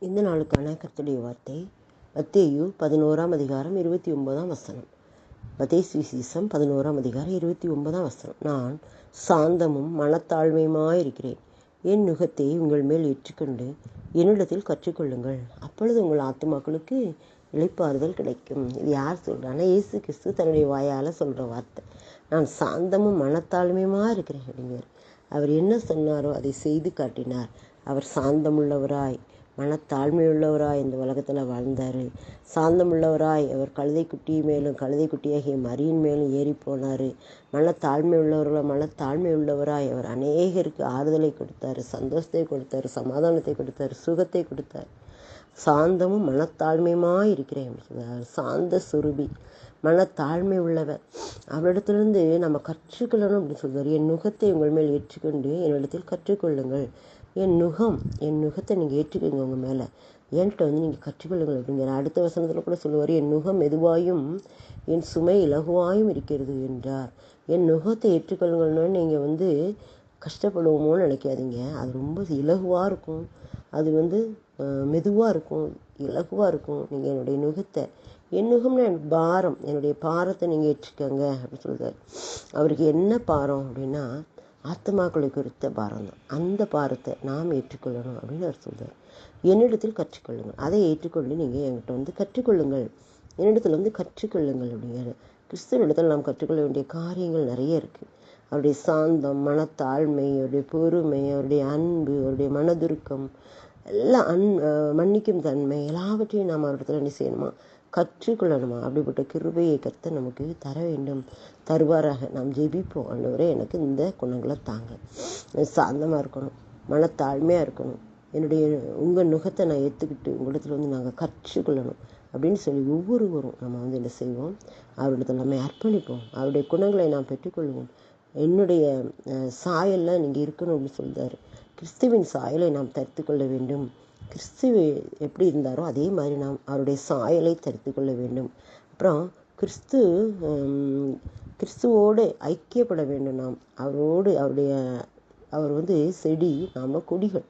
இந்த நாளுக்கான கர்த்தருடைய வார்த்தை மத்தேயு 11ஆம் அதிகாரம் 29ஆம் வசனம். மத்தேயு சுவிசேஷம் 11ஆம் அதிகாரம் 29ஆம் வசனம். நான் சாந்தமும் மனத்தாழ்மையுமாயிருக்கிறேன். என் நுகத்தை உங்கள் மேல் ஏற்றுக்கொண்டு என்னிடத்தில் கற்றுக்கொள்ளுங்கள், அப்பொழுது உங்கள் ஆத்துமாக்களுக்கு இளைப்பாறுதல் கிடைக்கும். இது யார் சொல்கிறான்னா, இயேசு கிறிஸ்து தன்னுடைய வாயால் சொல்கிற வார்த்தை. நான் சாந்தமும் மனத்தாழ்மையுமா இருக்கிறேன் அப்படிங்கிறார். அவர் என்ன சொன்னாரோ அதை செய்து காட்டினார். அவர் சாந்தமுள்ளவராய் மனத்தாழ்மையுள்ளவராய் இந்த உலகத்தில் வாழ்ந்தார். சாந்தமுள்ளவராய் அவர் கழுதை குட்டி மேலும் கழுதை குட்டியாகிய மரியின் மேலும் ஏறி போனார். மனத்தாழ்மை உள்ளவராய் அவர் அநேகருக்கு ஆறுதலை கொடுத்தார், சந்தோஷத்தை கொடுத்தார், சமாதானத்தை கொடுத்தார், சுகத்தை கொடுத்தார். சாந்தமும் மனத்தாழ்மையுமாய் இருக்கிறேன். சாந்த சுரூபி, மனத்தாழ்மை உள்ளவர். அவரிடத்திலிருந்து நம்ம கற்றுக்கொள்ளணும் அப்படின்னு சொல்கிறார். என் நுகத்தை உங்கள் மேல் ஏற்றுக்கொண்டு என்னிடத்தில் கற்றுக்கொள்ளுங்கள். என் நுகத்தை நீங்கள் ஏற்றுக்கோங்க, உங்கள் மேலே என்கிட்ட நீங்கள் கற்றுக்கொள்ளுங்கள் அப்படிங்கிற. அடுத்த வசனத்தில் கூட சொல்லுவார், என் நுகம் மெதுவாயும் என் சுமை இலகுவாயும் இருக்கிறது என்றார். என் நுகத்தை ஏற்றுக்கொள்ளுங்கள்னு நீங்கள் கஷ்டப்படுவோமோன்னு நினைக்காதீங்க. அது ரொம்ப இலகுவாக இருக்கும், அது மெதுவாக இருக்கும், இலகுவாக இருக்கும். நீங்கள் என் நுகம்னா என் பாரம், என்னுடைய பாரத்தை நீங்கள் ஏற்றுக்கோங்க அப்படின்னு சொல்கிறார். அவருக்கு என்ன பாரம் அப்படின்னா, ஆத்மாக்களை குறித்த பாரம் தான். அந்த பாரத்தை நாம் ஏற்றுக்கொள்ளணும் அப்படின்னு அவர் சொல்கிறார். என்னிடத்தில் கற்றுக்கொள்ளுங்கள், அதை ஏற்றுக்கொண்டு நீங்கள் என்கிட்ட கற்றுக்கொள்ளுங்கள், என்னிடத்தில் கற்றுக்கொள்ளுங்கள் அப்படிங்கிறார். கிறிஸ்துவனிடத்தில் நாம் கற்றுக்கொள்ள வேண்டிய காரியங்கள் நிறைய இருக்குது. அவருடைய சாந்தம், மனத்தாழ்மை, அவருடைய பொறுமை, அவருடைய அன்பு, அவருடைய மனதுருக்கம், எல்லாம் மன்னிக்கும் தன்மை, எல்லாவற்றையும் நாம் அவரிடத்துல என்ன செய்யணுமா, கற்றுக்கொள்ளணுமா. அப்படிப்பட்ட கிருபையை கர்த்தர் நமக்கு தர வேண்டும், தருவாராக. நாம் ஜெபிப்போம். ஆண்டவரே, எனக்கு இந்த குணங்களை தாங்க. சாந்தமாக இருக்கணும், மனத்தாழ்மையாக இருக்கணும், உங்கள் நுகத்தை நான் ஏற்றுக்கிட்டு உங்களிடத்துல நாங்கள் கற்றுக்கொள்ளணும் அப்படின்னு சொல்லி ஒவ்வொருவரும் நம்ம என்ன செய்வோம், அவரிடத்தில் நம்ம அர்ப்பணிப்போம். அவருடைய குணங்களை நாம் பெற்றுக்கொள்வோம். என்னுடைய சாயலில் நீங்கள் இருக்கணும் அப்படின்னு சொல்கிறாரு. கிறிஸ்துவின் சாயலை நாம் தரித்து கொள்ள வேண்டும். கிறிஸ்து எப்படி இருந்தாரோ அதே மாதிரி நாம் அவருடைய சாயலை தரித்து கொள்ள வேண்டும். அப்புறம் கிறிஸ்துவோடு ஐக்கியப்பட வேண்டும். நாம் அவர் செடி, நாம் கொடிகள்.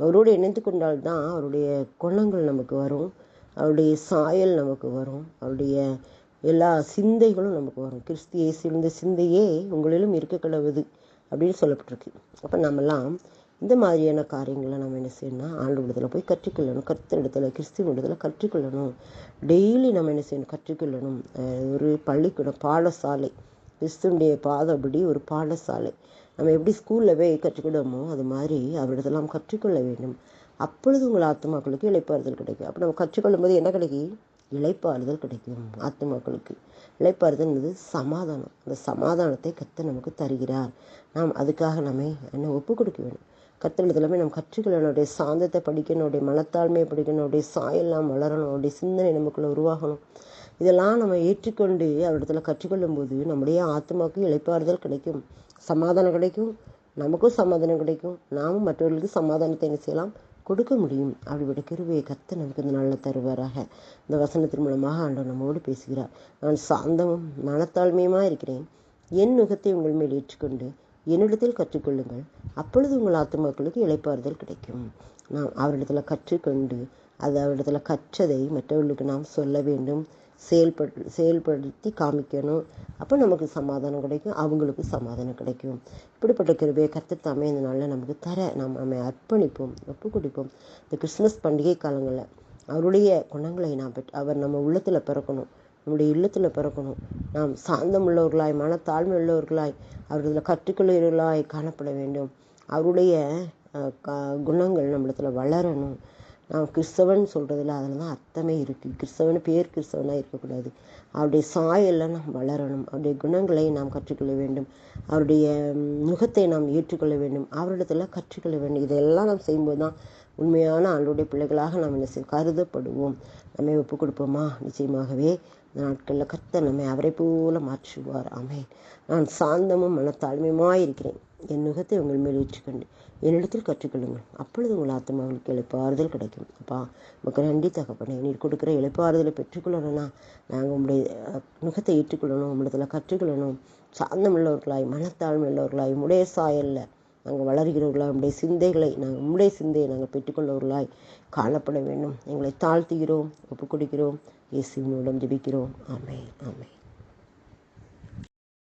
அவரோடு இணைந்து கொண்டால்தான் அவருடைய குணங்கள் நமக்கு வரும், அவருடைய சாயல் நமக்கு வரும், அவருடைய எல்லா சிந்தைகளும் நமக்கு வரும். கிறிஸ்து இயேசுவின் சிந்தையே உங்களிலும் இருக்க கடவுது அப்படின்னு சொல்லப்பட்டிருக்கு. அப்போ நம்மெல்லாம் இந்த மாதிரியான காரியங்களை நம்ம என்ன செய்யணும்னா, ஆண்டவரிடத்தில் போய் கற்றுக்கொள்ளணும், கர்த்தரிடத்தில், கிறிஸ்துவனிடத்தில் கற்றுக்கொள்ளணும். டெய்லி நம்ம என்ன செய்யணும், கற்றுக்கொள்ளணும். ஒரு பள்ளிக்கூடம், பாடசாலை, கிறிஸ்துவனுடைய பாதப்படி ஒரு பாடசாலை. நம்ம எப்படி ஸ்கூலில் போய் கற்றுக்கிடுமோ அது மாதிரி அவரிடத்தில் நாம் கற்றுக்கொள்ள வேண்டும். அப்பொழுது உங்கள் ஆத்மாக்களுக்கு இளைப்பாறுதல் கிடைக்கும். அப்போ நம்ம கற்றுக்கொள்ளும் போது என்ன கிடைக்கும், இளைப்பாறுதல் கிடைக்கும். ஆத்மாக்களுக்கு இளைப்பாறுதல் என்பது சமாதானம். அந்த சமாதானத்தை கர்த்தர் நமக்கு தருகிறார். நாம் அதுக்காக நம்ம ஒப்பு கொடுக்க வேண்டும். கர்த்தரிடத்தில் நம்ம கற்றுக்கொள்ளணும். அவருடைய சாந்தத்தை படிக்கணும், அவருடைய மனத்தாழ்மையை படிக்கணும், அவருடைய சாயல் நாம் வளரணும், அவருடைய சிந்தனை நமக்குள்ள உருவாகணும். இதெல்லாம் நம்ம ஏற்றுக்கொண்டு அவரிடத்துல கற்றுக்கொள்ளும் போது நம்முடைய ஆத்மாவுக்கு இளைப்பாறுதல் கிடைக்கும், சமாதானம் கிடைக்கும், நமக்கும் சமாதானம் கிடைக்கும். நாமும் மற்றவர்களுக்கு சமாதானத்தை என்ன செய்யலாம், கொடுக்க முடியும். அப்படிப்பட்ட கிருபையை கர்த்தர் நமக்கு இந்த நாளில் தருவாராக. இந்த வசனத்தின் மூலமாக ஆண்டவர் நம்மோடு பேசுகிறார். நான் சாந்தமும் மனத்தாழ்மையுமாக இருக்கிறேன். என் நுகத்தை உங்கள் மேல் ஏற்றுக்கொண்டு என்னிடத்தில் கற்றுக்கொள்ளுங்கள், அப்பொழுது உங்கள் ஆத்துமாக்களுக்கு இளைப்பாறுதல் கிடைக்கும். நாம் அவரிடத்தில் கற்றுக்கொண்டு அவரிடத்துல கற்றதை மற்றவர்களுக்கு நாம் சொல்ல வேண்டும், செயல்படுத்தி காமிக்கணும். அப்போ நமக்கு சமாதானம் கிடைக்கும், அவங்களுக்கு சமாதானம் கிடைக்கும். இப்படிப்பட்ட கிருபையை கர்த்தர் தாமே இந்த நாளில் நமக்கு தர நாம் நம்மை அர்ப்பணிப்போம், ஒப்பு கொடுப்போம். இந்த கிறிஸ்துமஸ் பண்டிகை காலங்களில் அவருடைய குணங்களை நாம் அவர் நம்ம உள்ளத்தில் பிறக்கணும், நம்முடைய இல்லத்தில் பிறக்கணும். நாம் சாந்தம் உள்ளவர்களாய், மனத்தாழ்மை உள்ளவர்களாய், அவர்களில் கற்றுக்கொள்கிறவர்களாய் காணப்பட வேண்டும். அவருடைய குணங்கள் நம்மளத்தில் வளரணும். நாம் கிறிஸ்தவன் சொல்கிறதுல அதில் தான் அர்த்தமே இருக்குது. கிறிஸ்தவனாக இருக்கக்கூடாது. அவருடைய சாயலில் நாம் வளரணும். அவருடைய குணங்களை நாம் கற்றுக்கொள்ள வேண்டும். அவருடைய நுகத்தை நாம் ஏற்றுக்கொள்ள வேண்டும், அவரிடத்தில் கற்றுக்கொள்ள வேண்டும். இதெல்லாம் நாம் செய்யும்போது தான் உண்மையான ஆண்டவருடைய பிள்ளைகளாக நாம் என்ன கருதப்படுவோம். நம்மை ஒப்பு கொடுப்போமா? நிச்சயமாகவே நாட்களில் கர்த்தர் நம்மை அவரை போல மாற்றுவார். ஆமென். நான் சாந்தமும் மனத்தாழ்மையுமாய் இருக்கிறேன். என் நுகத்தை உங்கள் மேல் ஏற்றுக்கொண்டு என்னிடத்தில் கற்றுக்கொள்ளுங்கள், அப்பொழுது உங்கள் ஆத்மாவுக்கு இளைப்பாறுதல் கிடைக்கும். அப்பா, நமக்கு நன்றி தகப்பனே. நீர் கொடுக்குற இளைப்பாறுதலை பெற்றுக்கொள்ளணும்னா நாங்கள் உங்களுடைய நுகத்தை ஏற்றுக்கொள்ளணும், உங்களிடத்தில் கற்றுக்கொள்ளணும். சாந்தம் உள்ளவர்களாய், மனத்தாழ்மை உள்ளவர்களாய், உடைய சாயலில் நாங்கள் வளர்கிறவர்களாய் உம்முடைய சிந்தையை நாங்கள் பெற்றுக்கொண்டவர்களாய் காணப்பட வேண்டும். எங்களை தாழ்த்துகிறோம், ஒப்புக் கொடுக்கிறோம். இயேசுவின் மூலம் ஜெபிக்கிறோம். ஆமென், ஆமென்.